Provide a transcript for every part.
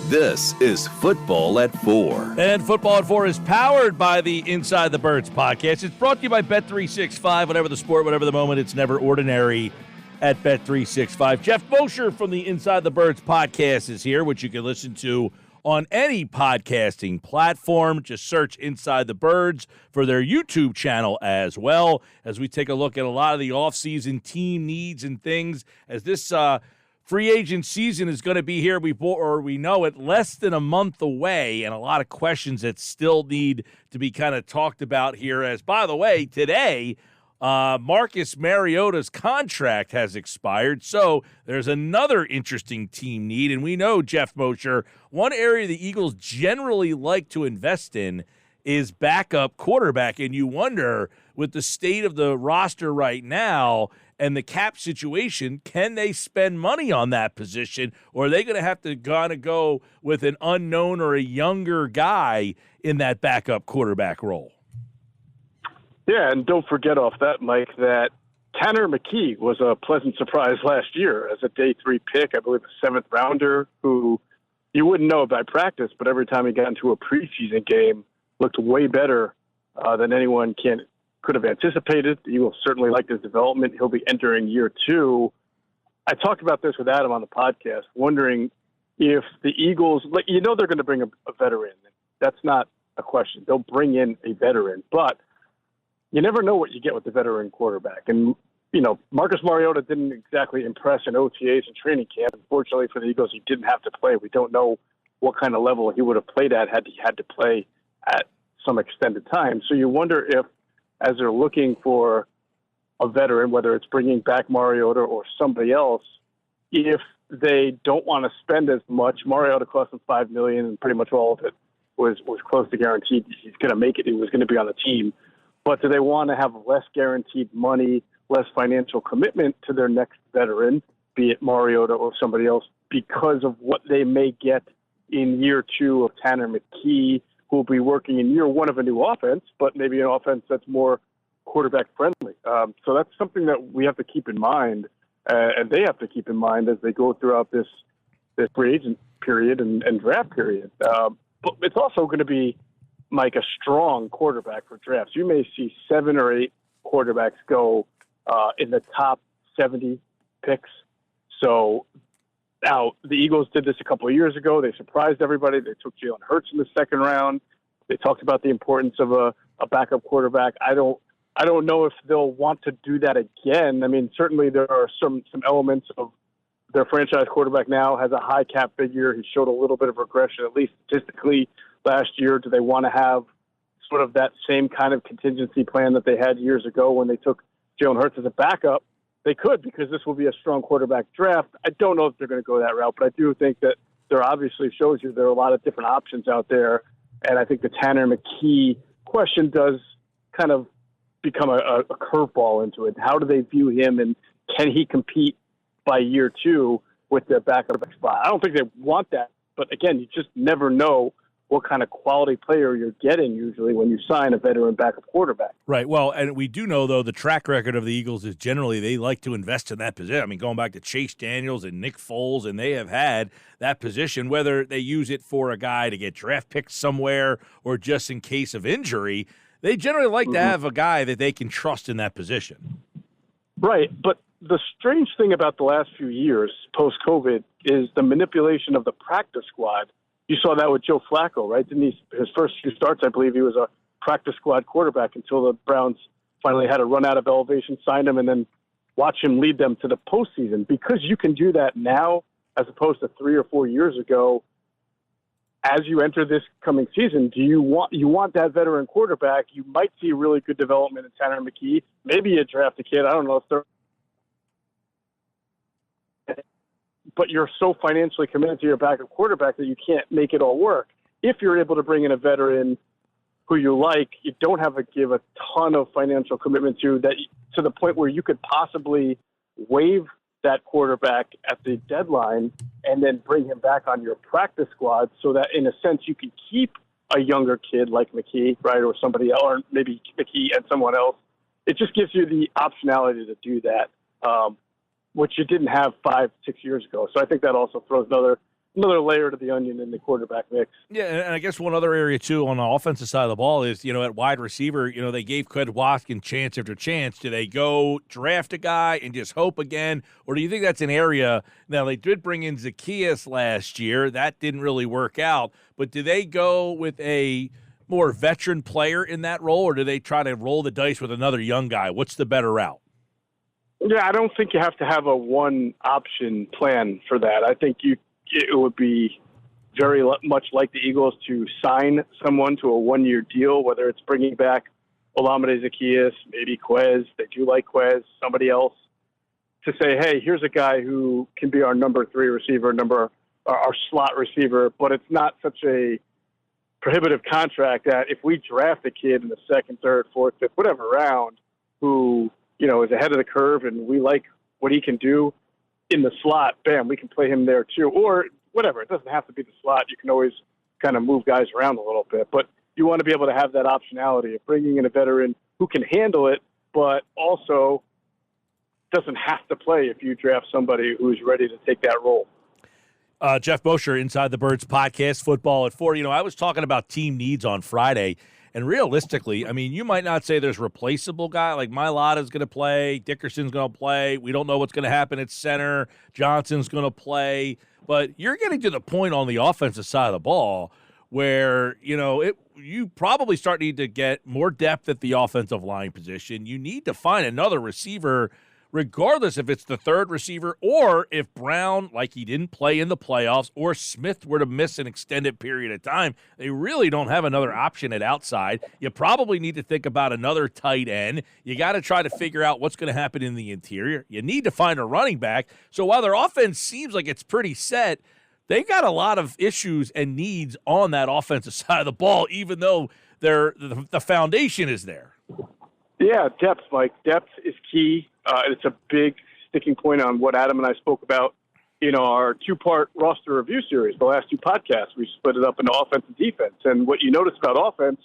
This is Football at 4. And Football at 4 is powered by the Inside the Birds podcast. It's brought to you by Bet365. Whatever the sport, whatever the moment, it's never ordinary at Bet365. Geoff Mosher from the Inside the Birds podcast is here, which you can listen to on any podcasting platform. Just search Inside the Birds for their YouTube channel as well, as we take a look at a lot of the offseason team needs and things. As this free agent season is going to be here, we know it, less than a month away, and a lot of questions that still need to be kind of talked about here. As, by the way, today, Marcus Mariota's contract has expired, so there's another interesting team need. And we know, Geoff Mosher, one area the Eagles generally like to invest in is backup quarterback. And you wonder, with the state of the roster right now and the cap situation, can they spend money on that position, or are they going to have to go with an unknown or a younger guy in that backup quarterback role? Yeah, and don't forget off that, Mike, that Tanner McKee was a pleasant surprise last year as a day 3 pick, I believe a 7th rounder, who you wouldn't know by practice, but every time he got into a preseason game, looked way better than anyone could have anticipated. You will certainly like his development. He'll be entering year 2. I talked about this with Adam on the podcast, wondering if the Eagles, they're going to bring a veteran. That's not a question. They'll bring in a veteran, but you never know what you get with the veteran quarterback. And, Marcus Mariota didn't exactly impress in OTAs and training camp. Unfortunately for the Eagles, he didn't have to play. We don't know what kind of level he would have played at had he had to play at some extended time. So you wonder if, as they're looking for a veteran, whether it's bringing back Mariota or somebody else, if they don't want to spend as much. Mariota cost them $5 million, and pretty much all of it was close to guaranteed. He's going to make it. He was going to be on the team. But do they want to have less guaranteed money, less financial commitment to their next veteran, be it Mariota or somebody else, because of what they may get in year 2 of Tanner McKee, who will be working in year 1 of a new offense, but maybe an offense that's more quarterback friendly. So that's something that we have to keep in mind, and they have to keep in mind as they go throughout this free agent period and draft period. But it's also going to be, Mike, a strong quarterback for drafts. You may see 7 or 8 quarterbacks go in the top 70 picks. So now the Eagles did this a couple of years ago. They surprised everybody. They took Jalen Hurts in the 2nd round. They talked about the importance of a backup quarterback. I don't know if they'll want to do that again. I mean, certainly there are some elements of their franchise quarterback now has a high cap figure. He showed a little bit of regression, at least statistically, last year. Do they want to have sort of that same kind of contingency plan that they had years ago when they took Jalen Hurts as a backup? They could, because this will be a strong quarterback draft. I don't know if they're going to go that route, but I do think that there obviously shows you there are a lot of different options out there. And I think the Tanner McKee question does kind of become a curveball into it. How do they view him, and can he compete by year 2 with the backup spot? I don't think they want that, but again, you just never know what kind of quality player you're getting usually when you sign a veteran backup quarterback. Right. Well, and we do know, though, the track record of the Eagles is generally they like to invest in that position. I mean, going back to Chase Daniels and Nick Foles, and they have had that position, whether they use it for a guy to get draft picked somewhere or just in case of injury, they generally like to have a guy that they can trust in that position. Right. But the strange thing about the last few years, post-COVID, is the manipulation of the practice squad. You saw that with Joe Flacco, right? Didn't he? His first few starts, I believe he was a practice squad quarterback until the Browns finally had to run out of elevation, signed him, and then watch him lead them to the postseason. Because you can do that now as opposed to 3 or 4 years ago, as you enter this coming season, you want that veteran quarterback. You might see really good development in Tanner McKee. Maybe you draft a kid. I don't know if they're but you're so financially committed to your backup quarterback that you can't make it all work. If you're able to bring in a veteran who you like, you don't have to give a ton of financial commitment to the point where you could possibly waive that quarterback at the deadline and then bring him back on your practice squad so that, in a sense, you can keep a younger kid like McKee, right, or somebody else, or maybe McKee and someone else. It just gives you the optionality to do that, which you didn't have 5-6 years ago. So I think that also throws another another layer to the onion in the quarterback mix. Yeah, and I guess one other area, too, on the offensive side of the ball is, at wide receiver, they gave Quez Watkins chance after chance. Do they go draft a guy and just hope again? Or do you think that's an area – now, they did bring in Zacchaeus last year. That didn't really work out. But do they go with a more veteran player in that role, or do they try to roll the dice with another young guy? What's the better route? Yeah, I don't think you have to have a one-option plan for that. I think it would be very much like the Eagles to sign someone to a one-year deal, whether it's bringing back Olamide Zacchaeus, maybe Quez. They do like Quez, somebody else, to say, hey, here's a guy who can be our number 3 receiver, our slot receiver, but it's not such a prohibitive contract that if we draft a kid in the 2nd, 3rd, 4th, 5th, whatever round who, is ahead of the curve and we like what he can do in the slot, bam, we can play him there too. Or whatever. It doesn't have to be the slot. You can always kind of move guys around a little bit. But you want to be able to have that optionality of bringing in a veteran who can handle it, but also doesn't have to play if you draft somebody who's ready to take that role. Geoff Mosher, Inside the Birds podcast, Football at 4. I was talking about team needs on Friday. And realistically, you might not say there's replaceable guy like Mailata's going to play, Dickerson's going to play. We don't know what's going to happen at center. Johnson's going to play. But you're getting to the point on the offensive side of the ball where, you probably start need to get more depth at the offensive line position. You need to find another receiver, regardless if it's the 3rd receiver or if Brown, like he didn't play in the playoffs, or Smith were to miss an extended period of time. They really don't have another option at outside. You probably need to think about another tight end. You got to try to figure out what's going to happen in the interior. You need to find a running back. So while their offense seems like it's pretty set, they've got a lot of issues and needs on that offensive side of the ball, even though the foundation is there. Yeah, depth, Mike. Depth is key. It's a big sticking point on what Adam and I spoke about in our 2-part roster review series, the last 2 podcasts. We split it up into offense and defense. And what you notice about offense,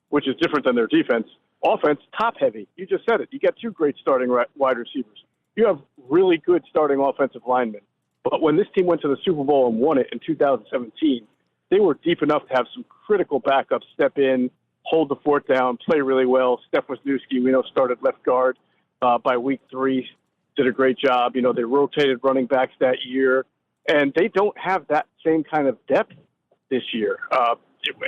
which is different than their defense, offense, top-heavy. You just said it. You got 2 great starting wide receivers. You have really good starting offensive linemen. But when this team went to the Super Bowl and won it in 2017, they were deep enough to have some critical backups step in, hold the fort down, play really well. Steph Wisniewski, we know, started left guard by week 3, did a great job. They rotated running backs that year, and they don't have that same kind of depth this year.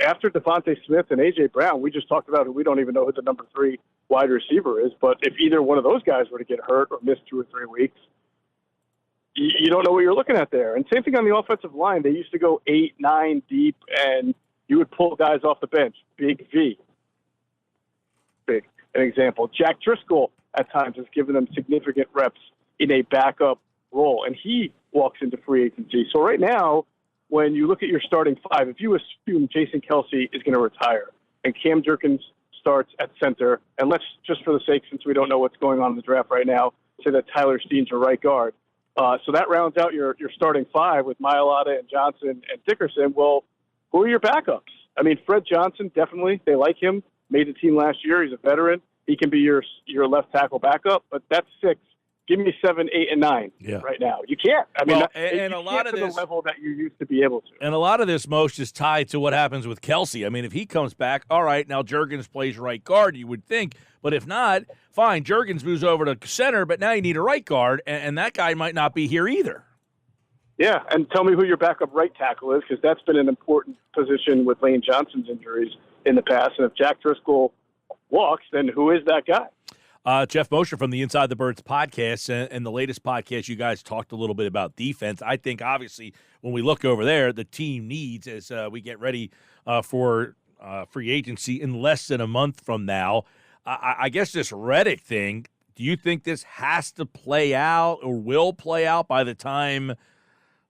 After Devontae Smith and A.J. Brown, we just talked about it. We don't even know who the number 3 wide receiver is, but if either one of those guys were to get hurt or miss 2 or 3 weeks, you don't know what you're looking at there. And same thing on the offensive line. They used to go 8, 9 deep, and you would pull guys off the bench. Big V. Big. An example. Jack Driscoll at times has given them significant reps in a backup role, and he walks into free agency. So right now, when you look at your starting 5, if you assume Jason Kelsey is going to retire and Cam Jerkins starts at center, and let's just for the sake, since we don't know what's going on in the draft right now, say that Tyler Steen's your right guard. So that rounds out your starting 5 with Mailata and Johnson and Dickerson. Well, who are your backups? Fred Johnson, definitely. They like him. Made the team last year. He's a veteran. He can be your left tackle backup, but that's 6. Give me 7, 8, and 9 right now. You can't. And a lot of this, the level that you used to be able to. And a lot of this, Most, is tied to what happens with Kelsey. If he comes back, all right, now Jergens plays right guard, you would think. But if not, fine, Jergens moves over to center, but now you need a right guard, and that guy might not be here either. Yeah, and tell me who your backup right tackle is, because that's been an important position with Lane Johnson's injuries in the past. And if Jack Driscoll walks, then who is that guy? Geoff Mosher from the Inside the Birds podcast, and the latest podcast, you guys talked a little bit about defense. I think, obviously, when we look over there, the team needs, as we get ready for free agency in less than a month from now, I guess this Reddick thing, do you think this has to play out or will play out by the time,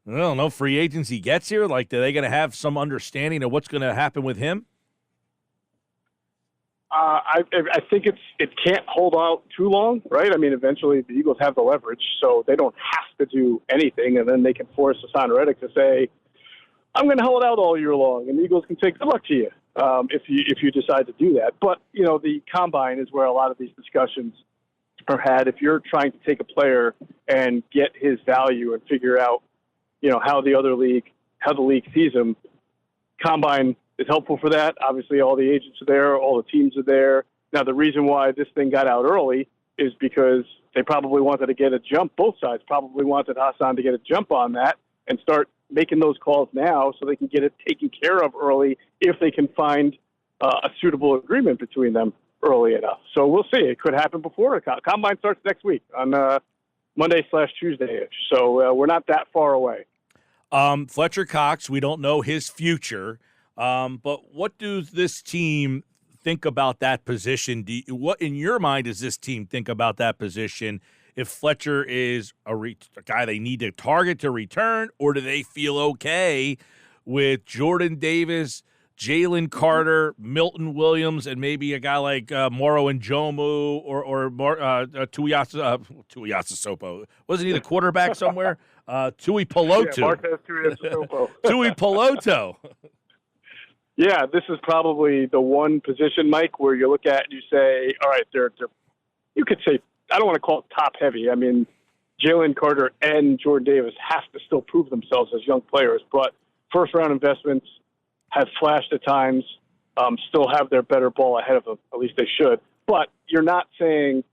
I don't know, free agency gets here? Like, are they going to have some understanding of what's going to happen with him? I think it can't hold out too long, right? Eventually the Eagles have the leverage, so they don't have to do anything, and then they can force Hassan Reddick to say, I'm going to hold out all year long, and the Eagles can say, good luck to you if you decide to do that. But, the combine is where a lot of these discussions are had. If you're trying to take a player and get his value and figure out, how the other league how the league sees him. Combine is helpful for that. Obviously, all the agents are there, all the teams are there. Now, the reason why this thing got out early is because they probably wanted to get a jump. Both sides probably wanted Hassan to get a jump on that and start making those calls now so they can get it taken care of early if they can find a suitable agreement between them early enough. So we'll see. It could happen before. Combine starts next week on Monday/Tuesday. So we're not that far away. Fletcher Cox, we don't know his future, but what does this team think about that position? What, in your mind, does this team think about that position? If Fletcher is a guy they need to target to return, or do they feel okay with Jordan Davis, Jalen Carter, Milton Williams, and maybe a guy like Moro Njomu or Tuiasosopo? Wasn't he the quarterback somewhere? Tui Pelotu. Yeah, Marquez Tuiasosopo. Tui Pelotu. Yeah, this is probably the one position, Mike, where you look at and you say, all right, they're you could say, I don't want to call it top heavy. I mean, Jalen Carter and Jordan Davis have to still prove themselves as young players, but first-round investments have flashed at times, still have their better ball ahead of them. At least they should. But you're not saying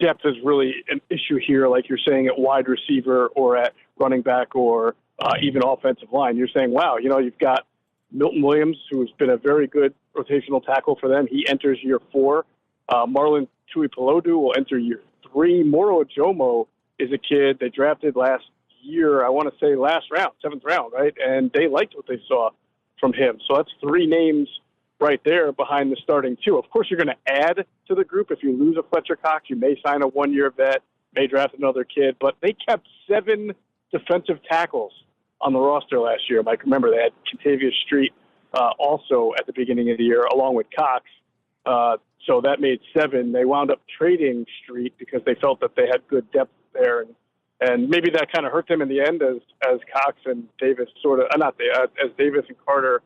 depth is really an issue here like you're saying at wide receiver or at running back or even offensive line. You're saying, wow, you've got Milton Williams, who's been a very good rotational tackle for them. He enters year 4. Marlon Tuipulotu will enter year 3. Moro Njomu is a kid they drafted last year, I want to say last round, 7th round, right? And they liked what they saw from him. So that's 3 names right there behind the starting 2. Of course, you're going to add to the group. If you lose a Fletcher Cox, you may sign a 1-year vet, may draft another kid. But they kept 7 defensive tackles on the roster last year. Mike, remember, they had Contavious Street also at the beginning of the year, along with Cox. So that made 7. They wound up trading Street because they felt that they had good depth there. And maybe that kind of hurt them in the end as Cox and Davis as Davis and Carter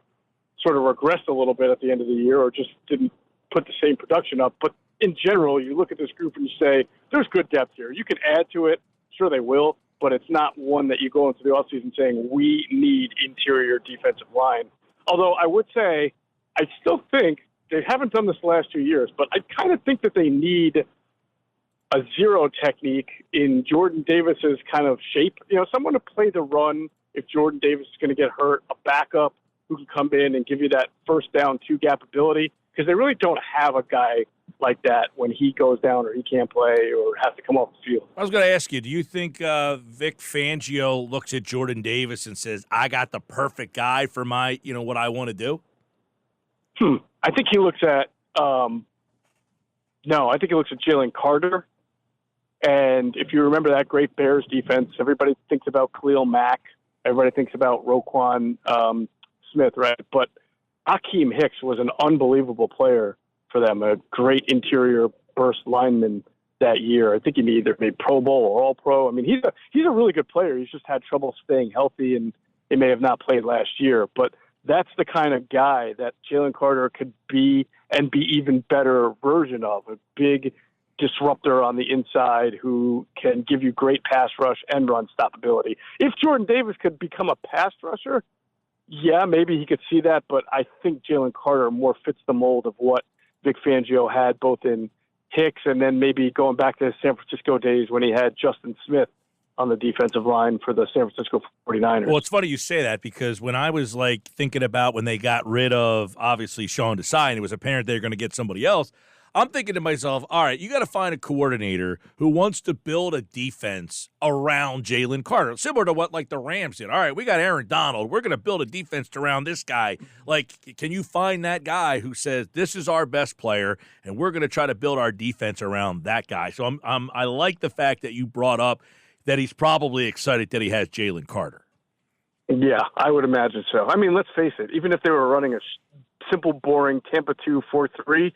sort of regressed a little bit at the end of the year or just didn't put the same production up. But in general, you look at this group and you say, there's good depth here. You can add to it. Sure, they will. But it's not one that you go into the offseason saying, we need interior defensive line. Although I would say, I still think they haven't done this the last 2 years, but I kind of think that they need a zero technique in Jordan Davis's kind of shape. Someone to play the run if Jordan Davis is going to get hurt, a backup who can come in and give you that first down 2-gap ability, because they really don't have a guy like that when he goes down or he can't play or has to come off the field. I was going to ask you, do you think Vic Fangio looks at Jordan Davis and says, I got the perfect guy for my, what I want to do? I think he looks at I think he looks at Jalen Carter. And if you remember that great Bears defense, everybody thinks about Khalil Mack. Everybody thinks about Roquan Smith, right? But Akeem Hicks was an unbelievable player for them, a great interior burst lineman that year. I think he either made Pro Bowl or All-Pro. I mean, he's a really good player. He's just had trouble staying healthy, and he may have not played last year. But that's the kind of guy that Jalen Carter could be and be even better version of, a big disruptor on the inside who can give you great pass rush and run stoppability. If Jordan Davis could become a pass rusher, yeah, maybe he could see that, but I think Jalen Carter more fits the mold of what Vic Fangio had both in Hicks and then maybe going back to his San Francisco days when he had Justin Smith on the defensive line for the San Francisco 49ers. Well, it's funny you say that because when I was thinking about when they got rid of obviously Sean Desai and it was apparent they were going to get somebody else, I'm thinking to myself, all right, you got to find a coordinator who wants to build a defense around Jalen Carter, similar to what the Rams did. All right, we got Aaron Donald. We're going to build a defense around this guy. Can you find that guy who says this is our best player and we're going to try to build our defense around that guy? So I like the fact that you brought up that he's probably excited that he has Jalen Carter. Yeah, I would imagine so. I mean, let's face it. Even if they were running a simple, boring Tampa 2-4-3,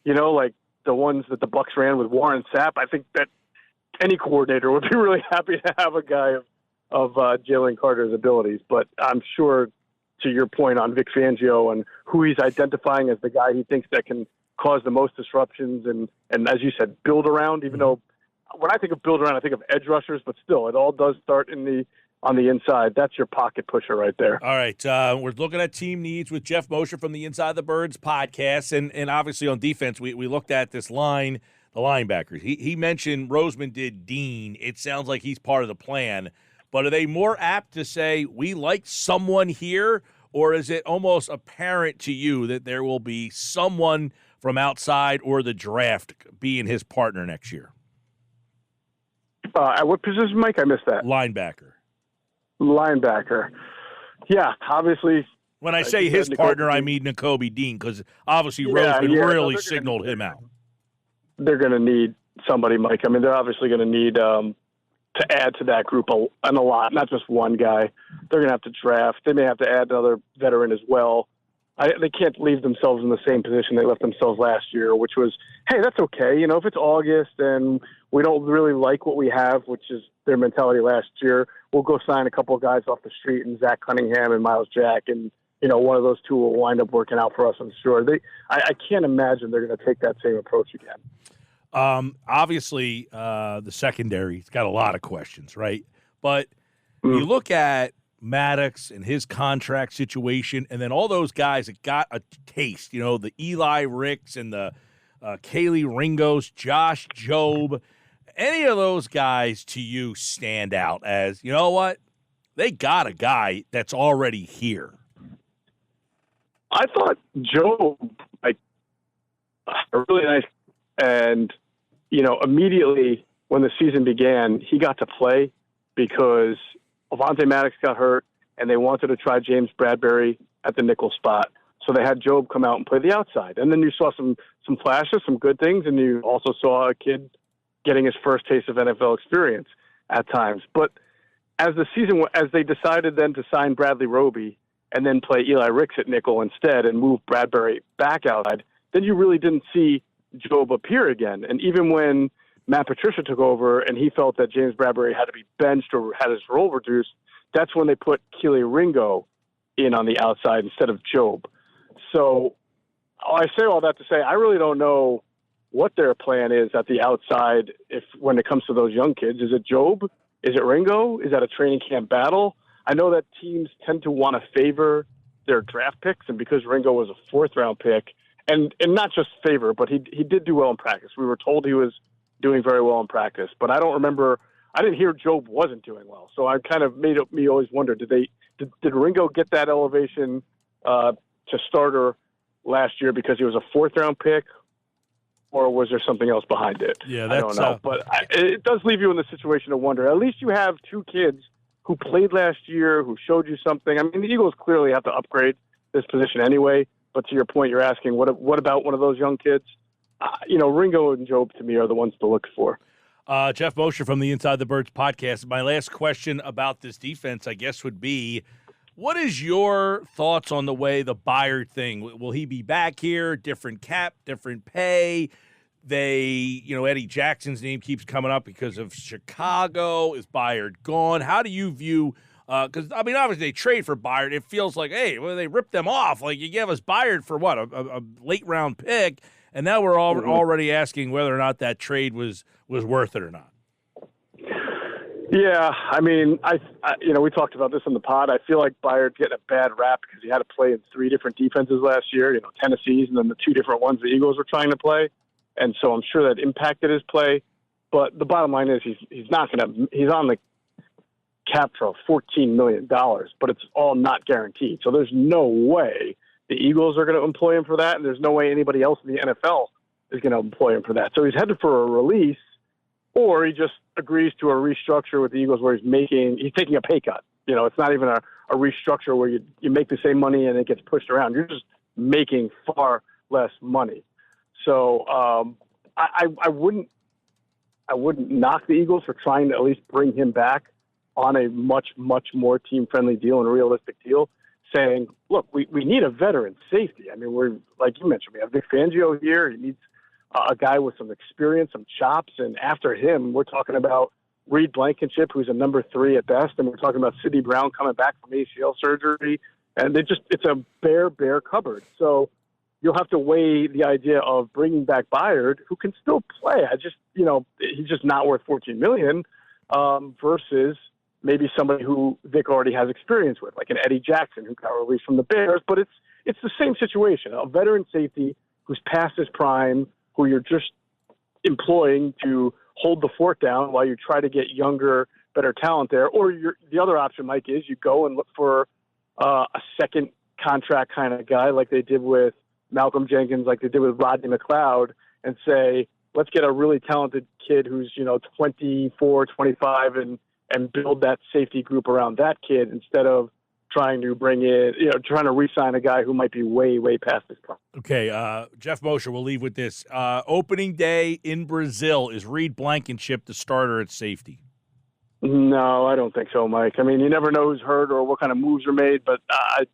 like the ones that the Bucs ran with Warren Sapp, I think that any coordinator would be really happy to have a guy of Jalen Carter's abilities. But I'm sure, to your point on Vic Fangio and who he's identifying as the guy he thinks that can cause the most disruptions and as you said, build around, even though when I think of build around, I think of edge rushers, but still, it all does start in the on the inside. That's your pocket pusher right there. All right, we're looking at team needs with Geoff Mosher from the Inside the Birds podcast, and obviously on defense, we looked at this line, the linebackers. He mentioned Roseman did Dean. It sounds like he's part of the plan, but are they more apt to say we like someone here, or is it almost apparent to you that there will be someone from outside or the draft being his partner next year? At what position, Mike? I missed that. Linebacker. Yeah, obviously. When I say his partner, I mean Nakobe Dean, because obviously Roseman really signaled him out. They're going to need somebody, Mike. I mean, they're obviously going to need to add to that group a lot, not just one guy. They're going to have to draft. They may have to add another veteran as well. They can't leave themselves in the same position they left themselves last year, which was, hey, that's okay. You know, if it's August and we don't really like what we have, which is their mentality last year, we'll go sign a couple of guys off the street and Zach Cunningham and Miles Jack, and, you know, one of those two will wind up working out for us, I'm sure. I can't imagine they're going to take that same approach again. Obviously, the secondary's got a lot of questions, right? But you look at Maddox and his contract situation, and then all those guys that got a taste, you know, the Eli Ricks and the Kaylee Ringos, Josh Jobe. Any of those guys to you stand out as, you know what, they got a guy that's already here? I thought Joe, really nice, and, you know, immediately when the season began, he got to play because Avonte Maddox got hurt, and they wanted to try James Bradbury at the nickel spot. So they had Jobe come out and play the outside. And then you saw some flashes, some good things, and you also saw a kid getting his first taste of NFL experience at times. But as they decided then to sign Bradley Roby and then play Eli Ricks at nickel instead and move Bradbury back outside, then you really didn't see Jobe appear again. And even when Matt Patricia took over and he felt that James Bradbury had to be benched or had his role reduced, that's when they put Kelee Ringo in on the outside instead of Jobe. So I say all that to say I really don't know what their plan is at the outside when it comes to those young kids. Is it Jobe? Is it Ringo? Is that a training camp battle? I know that teams tend to want to favor their draft picks, and because Ringo was a fourth-round pick, and not just favor, but he did do well in practice. We were told he was doing very well in practice, but I didn't hear Jobe wasn't doing well. So I kind of made me always wonder, did Ringo get that elevation to starter last year because he was a fourth-round pick, or was there something else behind it? Yeah, I don't know. But it does leave you in the situation to wonder. At least you have two kids who played last year, who showed you something. I mean, the Eagles clearly have to upgrade this position anyway. But to your point, you're asking, what about one of those young kids? Ringo and Jobe, to me, are the ones to look for. Geoff Mosher from the Inside the Birds podcast. My last question about this defense, I guess, would be, what is your thoughts on the way the Byard thing? Will he be back here? Different cap, different pay? Eddie Jackson's name keeps coming up because of Chicago. Is Byard gone? How do you view because, I mean, obviously they trade for Byard. It feels like, hey, well, they ripped them off. Like, you gave us Byard for what, a late-round pick, and now we're already asking whether or not that trade was worth it or not. Yeah, I mean, we talked about this in the pod. I feel like Byard's getting a bad rap because he had to play in 3 different defenses last year, Tennessee's and then the 2 different ones the Eagles were trying to play. And so I'm sure that impacted his play. But the bottom line is he's on the cap for $14 million, but it's all not guaranteed. So there's no way the Eagles are going to employ him for that, and there's no way anybody else in the NFL is going to employ him for that. So he's headed for a release, or he just agrees to a restructure with the Eagles where he's taking a pay cut. It's not even a restructure where you make the same money and it gets pushed around. You're just making far less money. So I wouldn't knock the Eagles for trying to at least bring him back on a much, much more team-friendly deal and a realistic deal, saying, look, we need a veteran safety. I mean, we're, like you mentioned, we have Vic Fangio here. He needs a guy with some experience, some chops, and after him, we're talking about Reed Blankenship, who's a number 3 at best, and we're talking about Sidney Brown coming back from ACL surgery, and it's a bare cupboard. So you'll have to weigh the idea of bringing back Byard, who can still play. He's just not worth $14 million, versus maybe somebody who Vic already has experience with, like an Eddie Jackson who got released from the Bears. But it's the same situation. A veteran safety who's past his prime, who you're just employing to hold the fort down while you try to get younger, better talent there. Or the other option, Mike, is you go and look for a second contract kind of guy like they did with Malcolm Jenkins, like they did with Rodney McLeod, and say, let's get a really talented kid who's, 24, 25 and build that safety group around that kid instead of trying to bring in, trying to re-sign a guy who might be way, way past his prime. Okay, Geoff Mosher, we'll leave with this. Opening day in Brazil, is Reed Blankenship the starter at safety? No, I don't think so, Mike. I mean, you never know who's hurt or what kind of moves are made, but I'd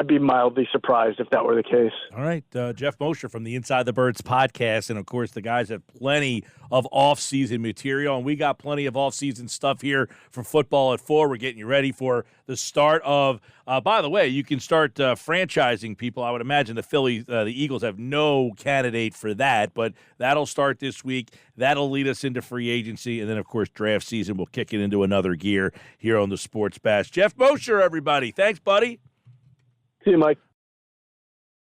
be mildly surprised if that were the case. All right, Geoff Mosher from the Inside the Birds podcast, and of course the guys have plenty of off-season material, and we got plenty of off-season stuff here for Football at 4. We're getting you ready for the start of. By the way, you can start franchising people. I would imagine the Eagles have no candidate for that, but that'll start this week. That'll lead us into free agency, and then of course draft season will kick it into another gear here on the Sports Bash. Geoff Mosher, everybody, thanks, buddy. See you, Mike.